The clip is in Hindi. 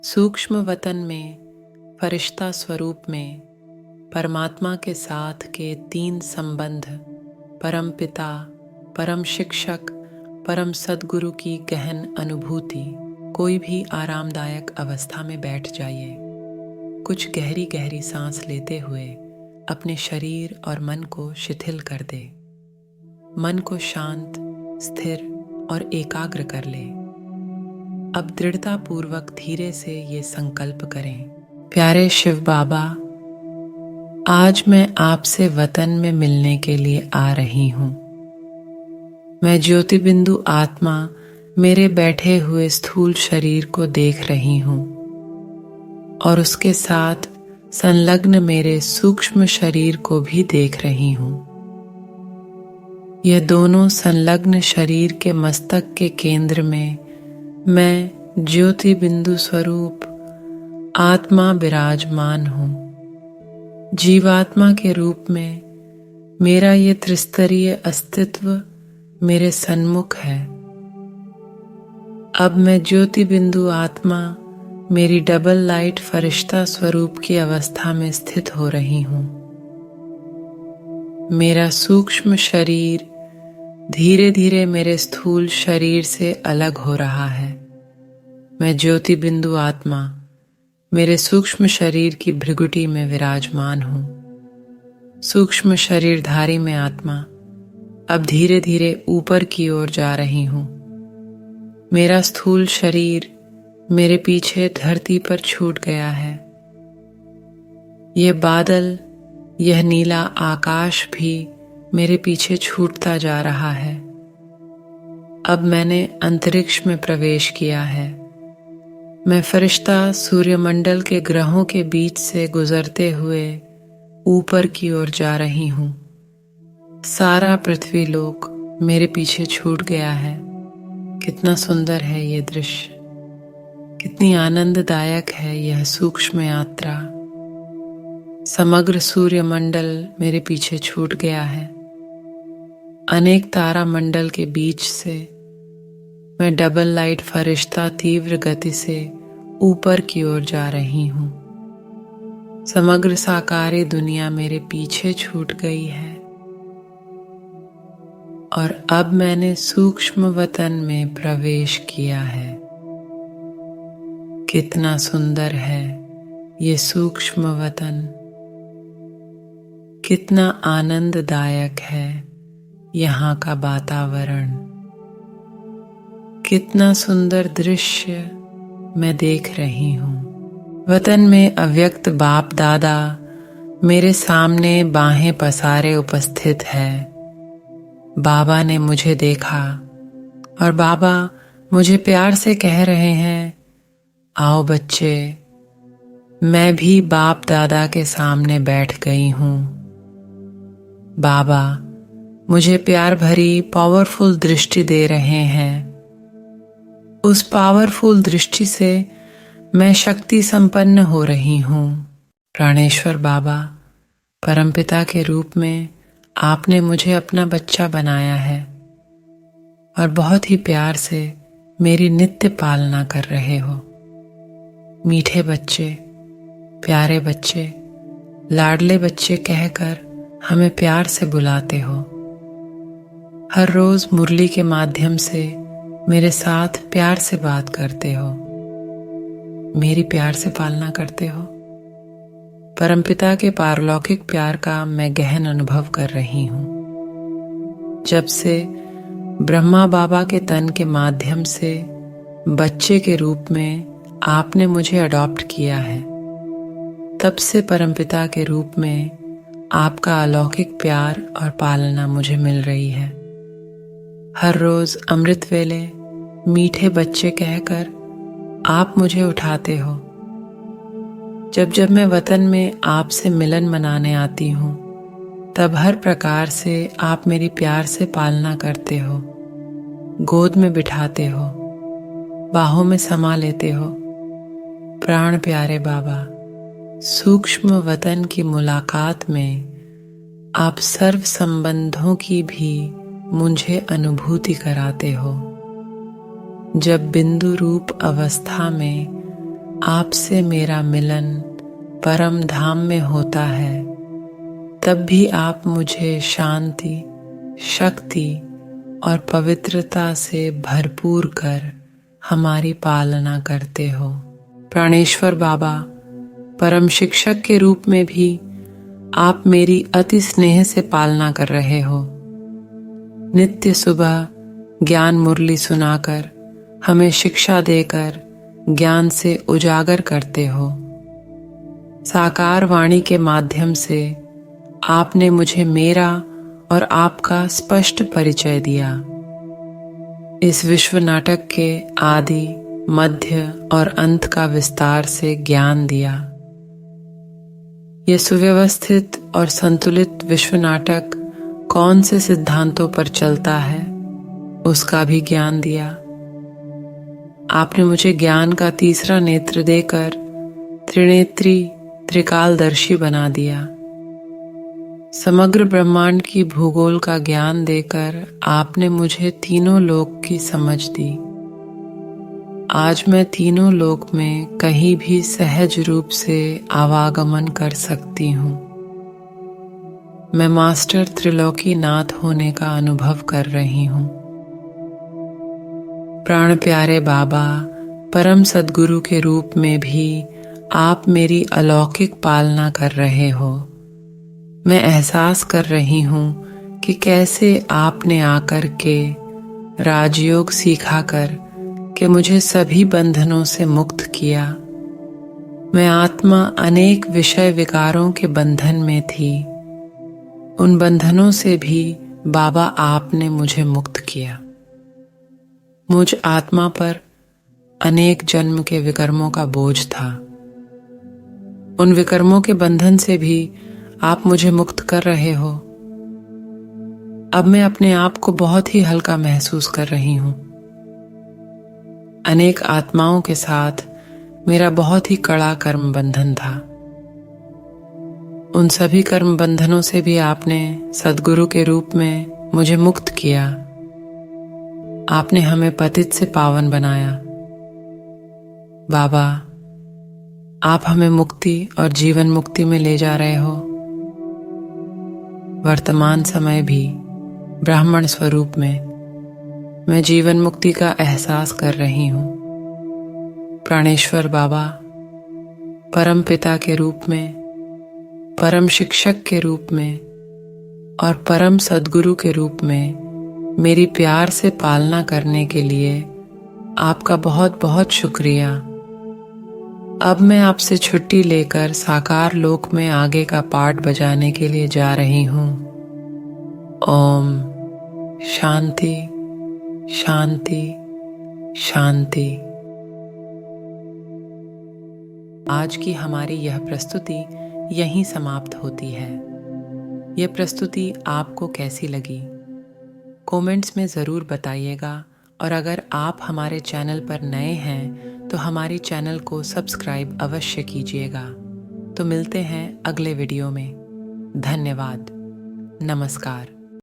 सूक्ष्म वतन में फरिश्ता स्वरूप में परमात्मा के साथ के 3 संबंध, परम पिता, परम शिक्षक, परम सद्गुरु की गहन अनुभूति। कोई भी आरामदायक अवस्था में बैठ जाइए। कुछ गहरी गहरी सांस लेते हुए अपने शरीर और मन को शिथिल कर दे। मन को शांत, स्थिर और एकाग्र कर ले। अब दृढ़ता पूर्वक धीरे से ये संकल्प करें, प्यारे शिव बाबा, आज मैं आपसे वतन में मिलने के लिए आ रही हूँ। मैं ज्योति बिंदु आत्मा मेरे बैठे हुए स्थूल शरीर को देख रही हूँ और उसके साथ संलग्न मेरे सूक्ष्म शरीर को भी देख रही हूँ। यह दोनों संलग्न शरीर के मस्तक के केंद्र में मैं ज्योति बिंदु स्वरूप आत्मा विराजमान हूँ। जीवात्मा के रूप में मेरा ये त्रिस्तरीय अस्तित्व मेरे सन्मुख है। अब मैं ज्योति बिंदु आत्मा मेरी डबल लाइट फरिश्ता स्वरूप की अवस्था में स्थित हो रही हूँ। मेरा सूक्ष्म शरीर धीरे धीरे मेरे स्थूल शरीर से अलग हो रहा है। मैं ज्योति बिंदु आत्मा मेरे सूक्ष्म शरीर की भृगुटी में विराजमान हूँ। सूक्ष्म शरीरधारी में आत्मा अब धीरे धीरे ऊपर की ओर जा रही हूँ। मेरा स्थूल शरीर मेरे पीछे धरती पर छूट गया है। यह बादल, यह नीला आकाश भी मेरे पीछे छूटता जा रहा है। अब मैंने अंतरिक्ष में प्रवेश किया है। मैं फरिश्ता सूर्यमंडल के ग्रहों के बीच से गुजरते हुए ऊपर की ओर जा रही हूँ। सारा पृथ्वी लोक मेरे पीछे छूट गया है। कितना सुंदर है ये दृश्य, कितनी आनंददायक है यह सूक्ष्म यात्रा। समग्र सूर्यमंडल मेरे पीछे छूट गया है। अनेक तारा मंडल के बीच से मैं डबल लाइट फरिश्ता तीव्र गति से ऊपर की ओर जा रही हूँ। समग्र साकारी दुनिया मेरे पीछे छूट गई है और अब मैंने सूक्ष्म वतन में प्रवेश किया है। कितना सुंदर है ये सूक्ष्म वतन, कितना आनंददायक है यहाँ का वातावरण। कितना सुंदर दृश्य मैं देख रही हूँ। वतन में अव्यक्त बाप दादा मेरे सामने बाहें पसारे उपस्थित है। बाबा ने मुझे देखा और बाबा मुझे प्यार से कह रहे हैं, आओ बच्चे, मैं भी बाप दादा के सामने बैठ गई हूँ। बाबा मुझे प्यार भरी पावरफुल दृष्टि दे रहे हैं। उस पावरफुल दृष्टि से मैं शक्ति संपन्न हो रही हूँ। प्राणेश्वर बाबा, परमपिता के रूप में आपने मुझे अपना बच्चा बनाया है और बहुत ही प्यार से मेरी नित्य पालना कर रहे हो। मीठे बच्चे, प्यारे बच्चे, लाडले बच्चे कहकर हमें प्यार से बुलाते हो। हर रोज मुरली के माध्यम से मेरे साथ प्यार से बात करते हो, मेरी प्यार से पालना करते हो। परमपिता के पारलौकिक प्यार का मैं गहन अनुभव कर रही हूँ। जब से ब्रह्मा बाबा के तन के माध्यम से बच्चे के रूप में आपने मुझे अडॉप्ट किया है, तब से परमपिता के रूप में आपका अलौकिक प्यार और पालना मुझे मिल रही है। हर रोज अमृत वेले मीठे बच्चे कहकर आप मुझे उठाते हो। जब जब मैं वतन में आपसे मिलन मनाने आती हूँ, तब हर प्रकार से आप मेरी प्यार से पालना करते हो। गोद में बिठाते हो, बाहों में समा लेते हो। प्राण प्यारे बाबा, सूक्ष्म वतन की मुलाकात में आप सर्व संबंधों की भी मुझे अनुभूति कराते हो। जब बिंदु रूप अवस्था में आपसे मेरा मिलन परम धाम में होता है, तब भी आप मुझे शांति, शक्ति और पवित्रता से भरपूर कर हमारी पालना करते हो। प्राणेश्वर बाबा, परम शिक्षक के रूप में भी आप मेरी अति स्नेह से पालना कर रहे हो। नित्य सुबह ज्ञान मुरली सुनाकर हमें शिक्षा देकर ज्ञान से उजागर करते हो। साकार वाणी के माध्यम से आपने मुझे मेरा और आपका स्पष्ट परिचय दिया। इस विश्व नाटक के आदि, मध्य और अंत का विस्तार से ज्ञान दिया। यह सुव्यवस्थित और संतुलित विश्व नाटक कौन से सिद्धांतों पर चलता है, उसका भी ज्ञान दिया। आपने मुझे ज्ञान का तीसरा नेत्र देकर त्रिनेत्री, त्रिकालदर्शी बना दिया। समग्र ब्रह्मांड की भूगोल का ज्ञान देकर आपने मुझे तीनों लोक की समझ दी। आज मैं तीनों लोक में कहीं भी सहज रूप से आवागमन कर सकती हूँ। मैं मास्टर त्रिलोकी नाथ होने का अनुभव कर रही हूँ। प्राण प्यारे बाबा, परम सद्गुरु के रूप में भी आप मेरी अलौकिक पालना कर रहे हो। मैं एहसास कर रही हूँ कि कैसे आपने आकर के राजयोग सिखाकर के मुझे सभी बंधनों से मुक्त किया। मैं आत्मा अनेक विषय विकारों के बंधन में थी। उन बंधनों से भी बाबा आपने मुझे मुक्त किया। मुझ आत्मा पर अनेक जन्म के विकर्मों का बोझ था। उन विकर्मों के बंधन से भी आप मुझे मुक्त कर रहे हो। अब मैं अपने आप को बहुत ही हल्का महसूस कर रही हूँ। अनेक आत्माओं के साथ मेरा बहुत ही कड़ा कर्म बंधन था। उन सभी कर्म बंधनों से भी आपने सद्गुरु के रूप में मुझे मुक्त किया। आपने हमें पतित से पावन बनाया। बाबा, आप हमें मुक्ति और जीवन मुक्ति में ले जा रहे हो। वर्तमान समय भी ब्राह्मण स्वरूप में मैं जीवन मुक्ति का एहसास कर रही हूँ। प्राणेश्वर बाबा, परम पिता के रूप में, परम शिक्षक के रूप में और परम सद्गुरु के रूप में मेरी प्यार से पालना करने के लिए आपका बहुत बहुत शुक्रिया। अब मैं आपसे छुट्टी लेकर साकार लोक में आगे का पाठ बजाने के लिए जा रही हूँ। ओम शांति शांति शांति। आज की हमारी यह प्रस्तुति यहीं समाप्त होती है। यह प्रस्तुति आपको कैसी लगी, कमेंट्स में ज़रूर बताइएगा। और अगर आप हमारे चैनल पर नए हैं तो हमारे चैनल को सब्सक्राइब अवश्य कीजिएगा। तो मिलते हैं अगले वीडियो में। धन्यवाद। नमस्कार।